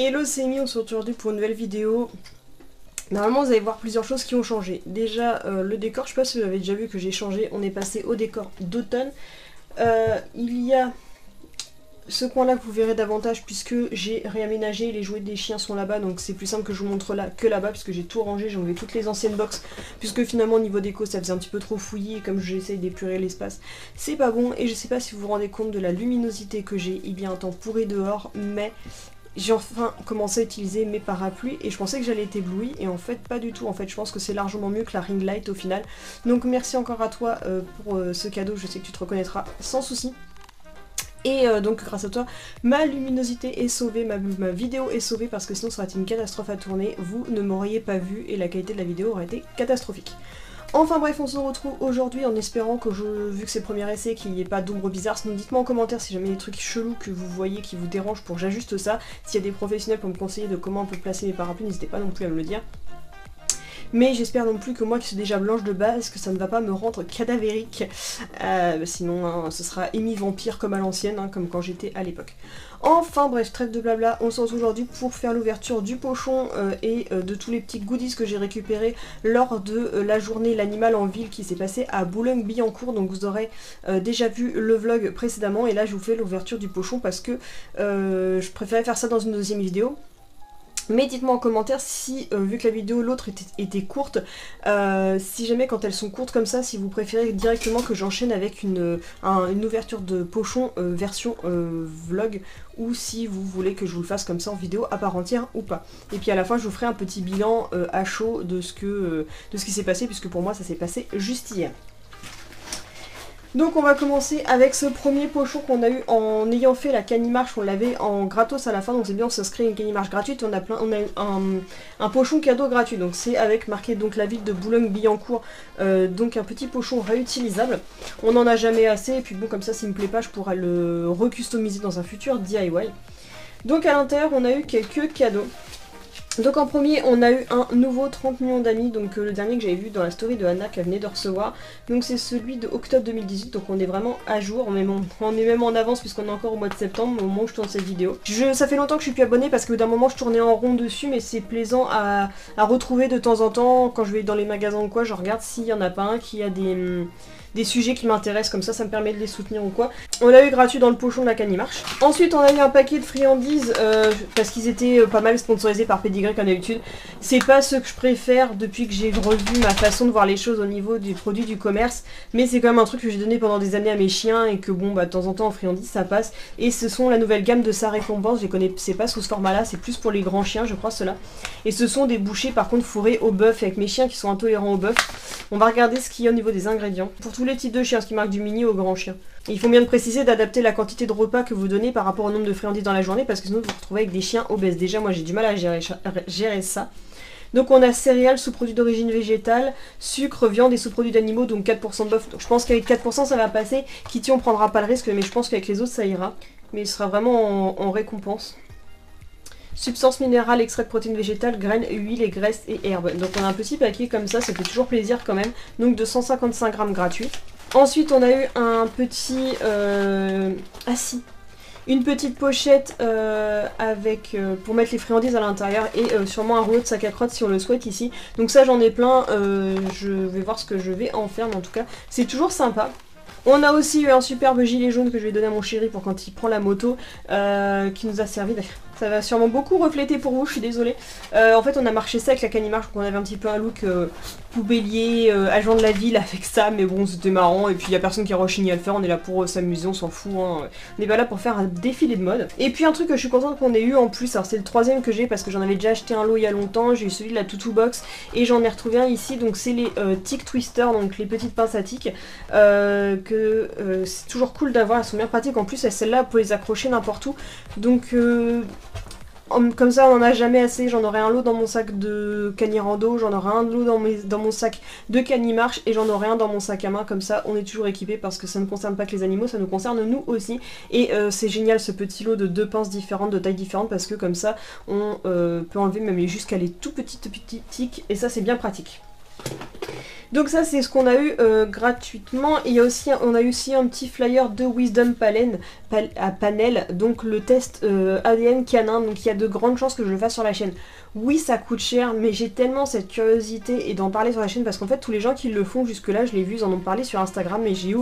Hello, c'est Amy, on se retrouve aujourd'hui pour une nouvelle vidéo. Normalement vous allez voir plusieurs choses qui ont changé. Déjà le décor, je sais pas si vous avez déjà vu que j'ai changé, on est passé au décor d'automne. Il y a ce coin là que vous verrez davantage puisque j'ai réaménagé, les jouets des chiens sont là-bas, donc c'est plus simple que je vous montre là que là-bas puisque j'ai tout rangé, j'ai enlevé toutes les anciennes box puisque finalement au niveau déco ça faisait un petit peu trop fouillis et comme j'essaye d'épurer l'espace c'est pas bon. Et je sais pas si vous vous rendez compte de la luminosité que j'ai, il y a un temps pourri dehors mais j'ai enfin commencé à utiliser mes parapluies et je pensais que j'allais être éblouie et en fait pas du tout. En fait je pense que c'est largement mieux que la ring light au final. Donc merci encore à toi pour ce cadeau, je sais que tu te reconnaîtras sans souci. Et donc grâce à toi, ma luminosité est sauvée, ma vidéo est sauvée parce que sinon ça aurait été une catastrophe à tourner, vous ne m'auriez pas vu et la qualité de la vidéo aurait été catastrophique. Enfin bref, on se retrouve aujourd'hui en espérant que vu que c'est le premier essai, qu'il n'y ait pas d'ombre bizarre. Sinon dites-moi en commentaire si jamais il y a des trucs chelous que vous voyez qui vous dérangent pour que j'ajuste ça. S'il y a des professionnels pour me conseiller de comment on peut placer mes parapluies, n'hésitez pas non plus à me le dire. Mais j'espère non plus que moi qui suis déjà blanche de base, que ça ne va pas me rendre cadavérique. Sinon hein, ce sera Amy Vampire comme à l'ancienne, hein, comme quand j'étais à l'époque. Enfin bref, trêve de blabla, on se retrouve aujourd'hui pour faire l'ouverture du pochon et de tous les petits goodies que j'ai récupérés lors de la journée L'Animal en Ville qui s'est passée à Boulogne-Billancourt. Donc vous aurez déjà vu le vlog précédemment et là je vous fais l'ouverture du pochon parce que je préférais faire ça dans une deuxième vidéo. Mais dites-moi en commentaire si, vu que la vidéo l'autre était courte, si jamais quand elles sont courtes comme ça, si vous préférez directement que j'enchaîne avec une ouverture de pochon version vlog, ou si vous voulez que je vous le fasse comme ça en vidéo à part entière ou pas. Et puis à la fin je vous ferai un petit bilan à chaud de ce qui s'est passé, puisque pour moi ça s'est passé juste hier. Donc on va commencer avec ce premier pochon qu'on a eu en ayant fait la canimarche, on l'avait en gratos à la fin, donc c'est bien, on s'inscrit une canimarche gratuite, on a eu un pochon cadeau gratuit, donc c'est avec marqué donc la ville de Boulogne-Billancourt, donc un petit pochon réutilisable. On n'en a jamais assez, et puis bon comme ça s'il me plaît pas je pourrais le recustomiser dans un futur DIY. Donc à l'intérieur on a eu quelques cadeaux. Donc en premier on a eu un nouveau 30 millions d'amis, donc le dernier que j'avais vu dans la story de Anna qu'elle venait de recevoir. Donc c'est celui de octobre 2018, donc on est vraiment à jour, on est même en avance puisqu'on est encore au mois de septembre au moment où je tourne cette vidéo. Ça fait longtemps que je suis plus abonnée parce que d'un moment je tournais en rond dessus, mais c'est plaisant à retrouver de temps en temps quand je vais dans les magasins ou quoi, je regarde s'il y en a pas un qui a des sujets qui m'intéressent, comme ça me permet de les soutenir ou quoi. On l'a eu gratuit dans le pochon de la canimarche. Ensuite on a eu un paquet de friandises parce qu'ils étaient pas mal sponsorisés par Pedigree comme d'habitude. C'est pas ce que je préfère depuis que j'ai revu ma façon de voir les choses au niveau du produit du commerce, mais c'est quand même un truc que j'ai donné pendant des années à mes chiens et que bon bah de temps en temps en friandises ça passe. Et ce sont la nouvelle gamme de Sa Récompense, je les connaissais pas sous ce format là, c'est plus pour les grands chiens je crois ceux-là. Et ce sont des bouchées par contre fourrées au bœuf avec mes chiens qui sont intolérants au bœuf. On va regarder ce qu'il y a au niveau des ingrédients. Pour tous les types de chiens, ce qui marque du mini au grand chien. Et il faut bien préciser d'adapter la quantité de repas que vous donnez par rapport au nombre de friandises dans la journée parce que sinon vous vous retrouvez avec des chiens obèses. Déjà moi j'ai du mal à gérer ça. Donc on a céréales, sous-produits d'origine végétale, sucre, viande et sous-produits d'animaux, donc 4% de bœuf. Donc je pense qu'avec 4% ça va passer. Kitty on prendra pas le risque, mais je pense qu'avec les autres ça ira. Mais ce sera vraiment en récompense. Substances minérales, extrait de protéines végétales, graines, huiles et graisses et herbes. Donc on a un petit paquet comme ça fait toujours plaisir quand même. Donc de 155 grammes gratuits. Ensuite on a eu un petit... une petite pochette avec pour mettre les friandises à l'intérieur et sûrement un rouleau de sac à crottes si on le souhaite ici. Donc ça j'en ai plein, je vais voir ce que je vais en faire, mais en tout cas c'est toujours sympa. On a aussi eu un superbe gilet jaune que je vais donner à mon chéri pour quand il prend la moto, qui nous a servi. Ça va sûrement beaucoup refléter pour vous, je suis désolée. En fait on a marché ça avec la canimarche, donc on avait un petit peu un look poubellier, agent de la ville avec ça, mais bon c'était marrant, et puis il n'y a personne qui a rechigné à le faire, on est là pour s'amuser, on s'en fout, hein. On n'est pas là pour faire un défilé de mode. Et puis un truc que je suis contente qu'on ait eu en plus, alors c'est le troisième que j'ai parce que j'en avais déjà acheté un lot il y a longtemps, j'ai eu celui de la Toutou Box, et j'en ai retrouvé un ici, donc c'est les Tic Twister, donc les petites pinces à tic, c'est toujours cool d'avoir, elles sont bien pratiques, en plus celles-là pour les accrocher n'importe où, donc... comme ça on n'en a jamais assez, j'en aurai un lot dans mon sac de canirando, j'en aurai un lot dans mon sac de canimarche et j'en aurai un dans mon sac à main, comme ça on est toujours équipé parce que ça ne concerne pas que les animaux, ça nous concerne nous aussi. Et c'est génial ce petit lot de 2 pinces différentes, de tailles différentes, parce que comme ça on peut enlever même jusqu'à les tout petites tics et ça c'est bien pratique. Donc ça c'est ce qu'on a eu gratuitement. Et il y a aussi, on a eu aussi un petit flyer de Wisdom Panel, donc le test ADN canin, donc il y a de grandes chances que je le fasse sur la chaîne. Oui ça coûte cher, mais j'ai tellement cette curiosité et d'en parler sur la chaîne parce qu'en fait tous les gens qui le font jusque là je l'ai vu, ils en ont parlé sur Instagram mais j'ai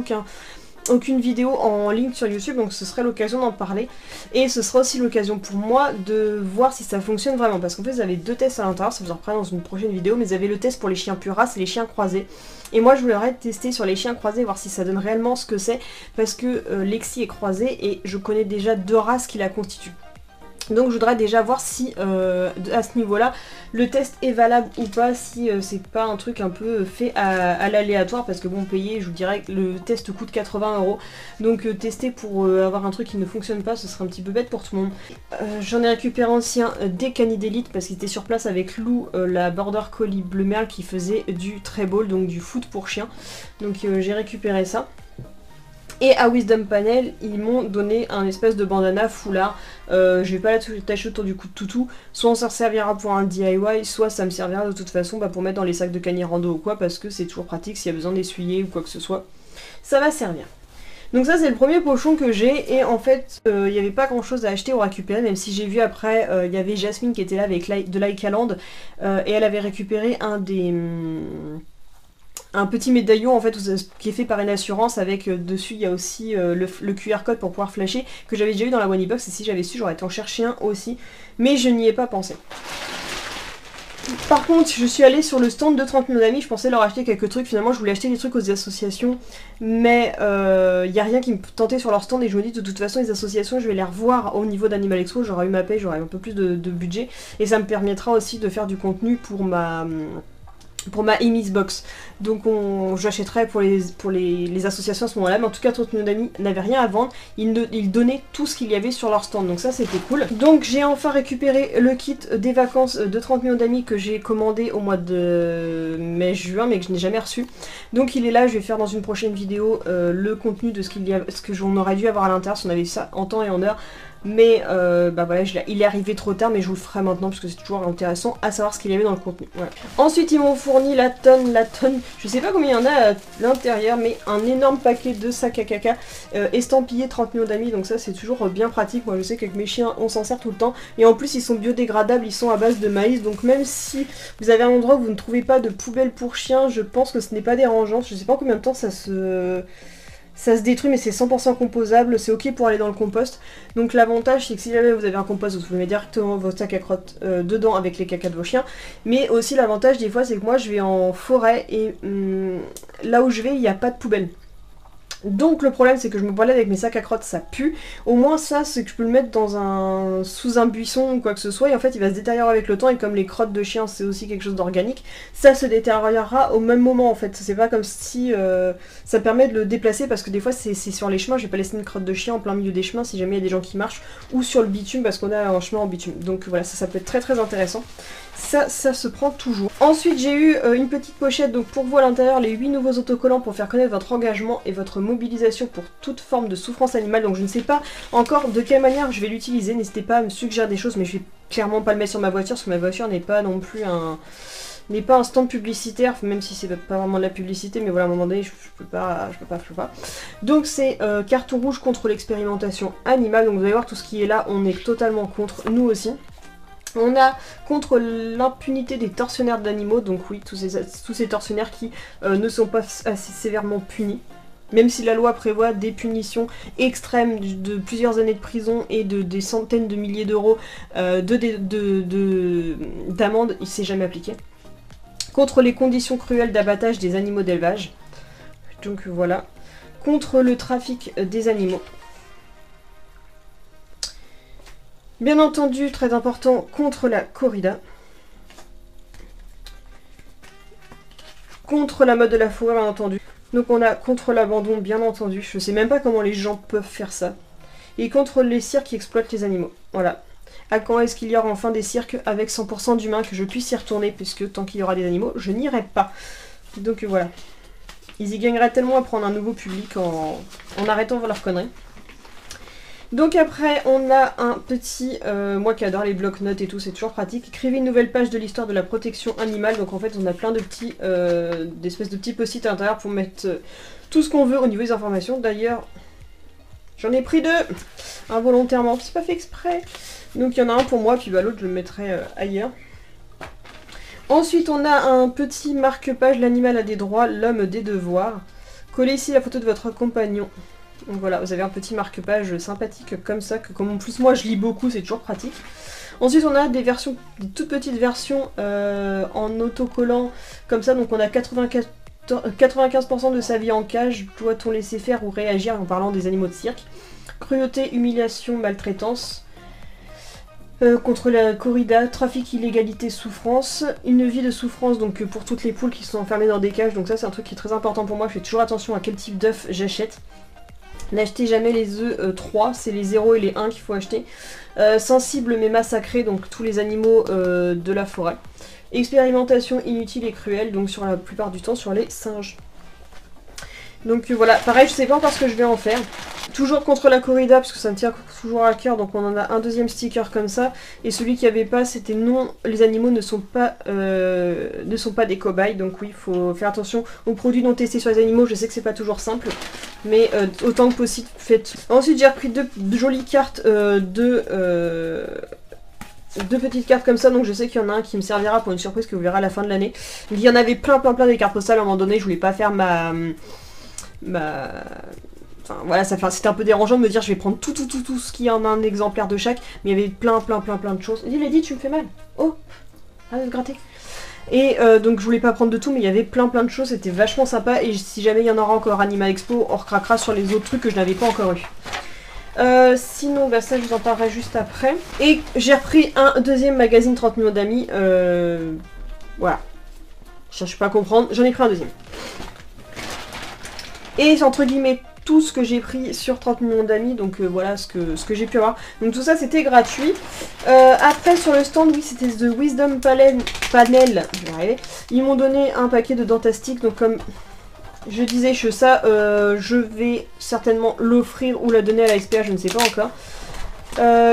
aucune vidéo en ligne sur YouTube, donc ce serait l'occasion d'en parler. Et ce sera aussi l'occasion pour moi de voir si ça fonctionne vraiment. Parce qu'en fait, vous avez deux tests à l'intérieur, ça vous en reprend dans une prochaine vidéo, mais vous avez le test pour les chiens pure race et les chiens croisés. Et moi, je voudrais tester sur les chiens croisés, voir si ça donne réellement ce que c'est. Parce que Lexi est croisée et je connais déjà deux races qui la constituent. Donc je voudrais déjà voir si à ce niveau-là le test est valable ou pas, si c'est pas un truc un peu fait à l'aléatoire, parce que bon, payer, je vous dirais que le test coûte 80 €, donc tester pour avoir un truc qui ne fonctionne pas, ce serait un petit peu bête pour tout le monde. J'en ai récupéré ancien des canidélites parce qu'ils étaient sur place avec Lou, la border collie bleu merle qui faisait du treble, donc du foot pour chiens, donc j'ai récupéré ça. Et à Wisdom Panel, ils m'ont donné un espèce de bandana foulard. Je vais pas l'attacher autour du cou de toutou. Soit on s'en servira pour un DIY, soit ça me servira de toute façon pour mettre dans les sacs de canier rando ou quoi, parce que c'est toujours pratique s'il y a besoin d'essuyer ou quoi que ce soit. Ça va servir. Donc ça c'est le premier pochon que j'ai, et en fait il n'y avait pas grand chose à acheter ou récupérer, même si j'ai vu après, il y avait Jasmine qui était là avec de Laikaland, et elle avait récupéré un petit médaillon en fait qui est fait par une assurance avec dessus il y a aussi le QR code pour pouvoir flasher, que j'avais déjà eu dans la One Box, et si j'avais su j'aurais été en chercher un aussi, mais je n'y ai pas pensé. Par contre je suis allée sur le stand de 30 millions d'amis, je pensais leur acheter quelques trucs, finalement je voulais acheter des trucs aux associations, mais il n'y a rien qui me tentait sur leur stand, et je me dis de toute façon les associations je vais les revoir au niveau d'Animal Expo, j'aurai eu ma paye, j'aurai un peu plus de budget, et ça me permettra aussi de faire du contenu pour ma Amy's Box. Donc j'achèterai pour les associations à ce moment-là, mais en tout cas 30 millions d'amis n'avaient rien à vendre, ils donnaient tout ce qu'il y avait sur leur stand, donc ça c'était cool. Donc j'ai enfin récupéré le kit des vacances de 30 millions d'amis que j'ai commandé au mois de mai-juin, mais que je n'ai jamais reçu. Donc il est là, je vais faire dans une prochaine vidéo le contenu de ce que j'en aurais dû avoir à l'intérieur si on avait ça en temps et en heure. Mais bah voilà, il est arrivé trop tard, mais je vous le ferai maintenant parce que c'est toujours intéressant à savoir ce qu'il y avait dans le contenu. Voilà. Ensuite ils m'ont fourni la tonne, je sais pas combien il y en a à l'intérieur, mais un énorme paquet de sacs à caca estampillés 30 millions d'amis, donc ça c'est toujours bien pratique. Moi je sais qu'avec mes chiens on s'en sert tout le temps, et en plus ils sont biodégradables, ils sont à base de maïs, donc même si vous avez un endroit où vous ne trouvez pas de poubelle pour chiens, je pense que ce n'est pas dérangeant. Je sais pas combien de temps ça se détruit, mais c'est 100% composable, c'est ok pour aller dans le compost. Donc l'avantage c'est que si jamais vous avez un compost, vous pouvez mettre directement vos sacs à crottes dedans avec les cacas de vos chiens. Mais aussi l'avantage des fois c'est que moi je vais en forêt et là où je vais il n'y a pas de poubelle. Donc le problème c'est que je me balade avec mes sacs à crottes, ça pue. Au moins ça c'est que je peux le mettre sous un buisson ou quoi que ce soit, et en fait il va se détériorer avec le temps, et comme les crottes de chiens c'est aussi quelque chose d'organique, ça se détériorera au même moment en fait. C'est pas comme si ça permet de le déplacer, parce que des fois c'est sur les chemins, je vais pas laisser une crotte de chien en plein milieu des chemins si jamais il y a des gens qui marchent, ou sur le bitume parce qu'on a un chemin en bitume. Donc voilà, ça peut être très très intéressant. Ça se prend toujours. Ensuite j'ai eu une petite pochette, donc pour vous à l'intérieur les 8 nouveaux autocollants pour faire connaître votre engagement et votre mobilisation pour toute forme de souffrance animale. Donc je ne sais pas encore de quelle manière je vais l'utiliser, n'hésitez pas à me suggérer des choses, mais je vais clairement pas le mettre sur ma voiture parce que ma voiture n'est pas non plus un stand publicitaire, même si c'est pas vraiment de la publicité, mais voilà, à un moment donné je peux pas. Donc c'est carton rouge contre l'expérimentation animale, donc vous allez voir tout ce qui est là, on est totalement contre, nous aussi. On a contre l'impunité des tortionnaires d'animaux, donc oui, tous ces tortionnaires qui ne sont pas assez sévèrement punis. Même si la loi prévoit des punitions extrêmes de plusieurs années de prison et des centaines de milliers d'euros d'amende, il s'est jamais appliqué. Contre les conditions cruelles d'abattage des animaux d'élevage. Donc voilà. Contre le trafic des animaux. Bien entendu, très important, contre la corrida. Contre la mode de la forêt, bien entendu. Donc on a contre l'abandon, bien entendu. Je sais même pas comment les gens peuvent faire ça. Et contre les cirques qui exploitent les animaux. Voilà. À quand est-ce qu'il y aura enfin des cirques avec 100% d'humains, que je puisse y retourner, puisque tant qu'il y aura des animaux, je n'irai pas. Donc voilà. Ils y gagneraient tellement à prendre un nouveau public en arrêtant leurs conneries. Donc après, on a un petit, moi qui adore les blocs-notes et tout, c'est toujours pratique. Écrivez une nouvelle page de l'histoire de la protection animale. Donc en fait, on a plein de petits, d'espèces de petits post-it à l'intérieur pour mettre tout ce qu'on veut au niveau des informations. D'ailleurs, j'en ai pris 2 involontairement, c'est pas fait exprès. Donc il y en a un pour moi, puis bah, l'autre je le mettrai ailleurs. Ensuite, on a un petit marque-page, l'animal a des droits, l'homme des devoirs. Collez ici la photo de votre compagnon. Donc voilà, vous avez un petit marque-page sympathique comme ça, que comme en plus moi je lis beaucoup, c'est toujours pratique. Ensuite on a des versions, des toutes petites versions en autocollant comme ça, donc on a 95% de sa vie en cage, doit-on laisser faire ou réagir en parlant des animaux de cirque. Cruauté, humiliation, maltraitance. Contre la corrida, trafic, illégalité, souffrance, une vie de souffrance donc pour toutes les poules qui sont enfermées dans des cages, donc ça c'est un truc qui est très important pour moi, je fais toujours attention à quel type d'œuf j'achète. N'achetez jamais les œufs 3, c'est les 0 et les 1 qu'il faut acheter. Sensible mais massacré, donc tous les animaux de la forêt. Expérimentation inutile et cruelle, donc sur la plupart du temps sur les singes. Donc voilà, pareil, je sais pas encore ce que je vais en faire. Toujours contre la corrida, parce que ça me tient toujours à cœur, donc on en a un deuxième sticker comme ça. Et celui qui avait pas, c'était non, les animaux ne sont pas des cobayes. Donc oui, il faut faire attention aux produits non testés sur les animaux. Je sais que c'est pas toujours simple, mais autant que possible, faites. Ensuite, j'ai repris deux jolies cartes, deux petites cartes comme ça, donc je sais qu'il y en a un qui me servira pour une surprise que vous verrez à la fin de l'année. Il y en avait plein des cartes postales à un moment donné, je voulais pas faire enfin voilà, c'était un peu dérangeant de me dire je vais prendre tout ce qu'il y en a un exemplaire de chaque, mais il y avait plein de choses. Il a dit tu me fais mal. Oh, arrête de gratter. Et donc je voulais pas prendre de tout, mais il y avait plein de choses, c'était vachement sympa, et si jamais il y en aura encore Anima Expo, on recraquera sur les autres trucs que je n'avais pas encore eu. Sinon, bah ça je vous en parlerai juste après. Et j'ai repris un deuxième magazine 30 millions d'amis, voilà. Je cherche pas à comprendre, j'en ai pris un deuxième. Et entre guillemets tout ce que j'ai pris sur 30 millions d'amis, donc voilà ce que j'ai pu avoir. Donc tout ça c'était gratuit. Après sur le stand, oui c'était The Wisdom Panel, ils m'ont donné un paquet de dentastiques, donc comme je disais je vais certainement l'offrir ou la donner à la SPA, je ne sais pas encore.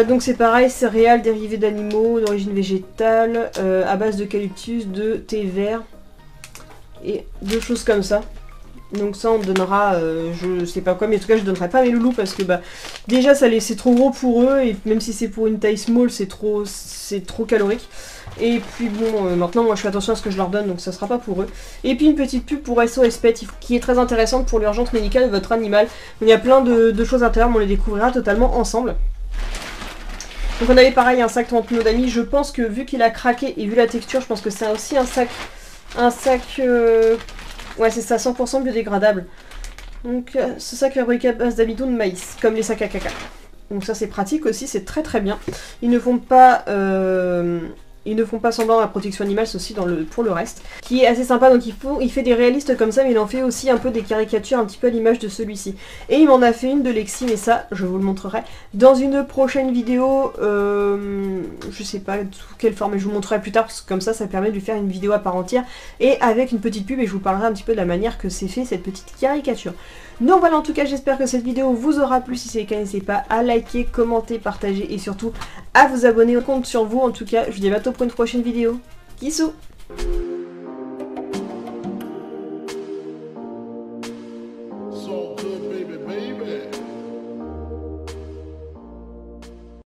Donc c'est pareil, céréales dérivées d'animaux d'origine végétale, à base d'eucalyptus, de thé vert et de choses comme ça. Donc ça on donnera, je sais pas quoi, mais en tout cas je donnerai pas à mes loulous parce que bah déjà c'est trop gros pour eux, et même si c'est pour une taille small c'est trop calorique. Et puis bon, maintenant moi je fais attention à ce que je leur donne, donc ça sera pas pour eux. Et puis une petite pub pour SOS Pet qui est très intéressante pour l'urgence médicale de votre animal. Il y a plein de choses à l'intérieur, mais on les découvrira totalement ensemble. Donc on avait pareil un sac 30 millions d'amis, je pense que vu qu'il a craqué et vu la texture, je pense que c'est aussi un sac ouais c'est ça, 100% biodégradable. Donc ce sac fabriqué à base d'amidon de maïs, comme les sacs à caca. Donc ça c'est pratique aussi, c'est très bien. Ils ne font pas semblant à la protection animale, c'est aussi pour le reste. Qui est assez sympa, donc il fait des réalistes comme ça, mais il en fait aussi un peu des caricatures un petit peu à l'image de celui-ci. Et il m'en a fait une de Lexi, mais ça je vous le montrerai dans une prochaine vidéo. Je sais pas sous quelle forme, mais je vous le montrerai plus tard, parce que comme ça permet de lui faire une vidéo à part entière, et avec une petite pub, et je vous parlerai un petit peu de la manière que c'est fait cette petite caricature. Donc voilà, en tout cas j'espère que cette vidéo vous aura plu. Si c'est le cas, n'hésitez pas à liker, commenter, partager et surtout à vous abonner. On compte sur vous. En tout cas, je vous dis à bientôt pour une prochaine vidéo. Kissou! So good, baby, baby.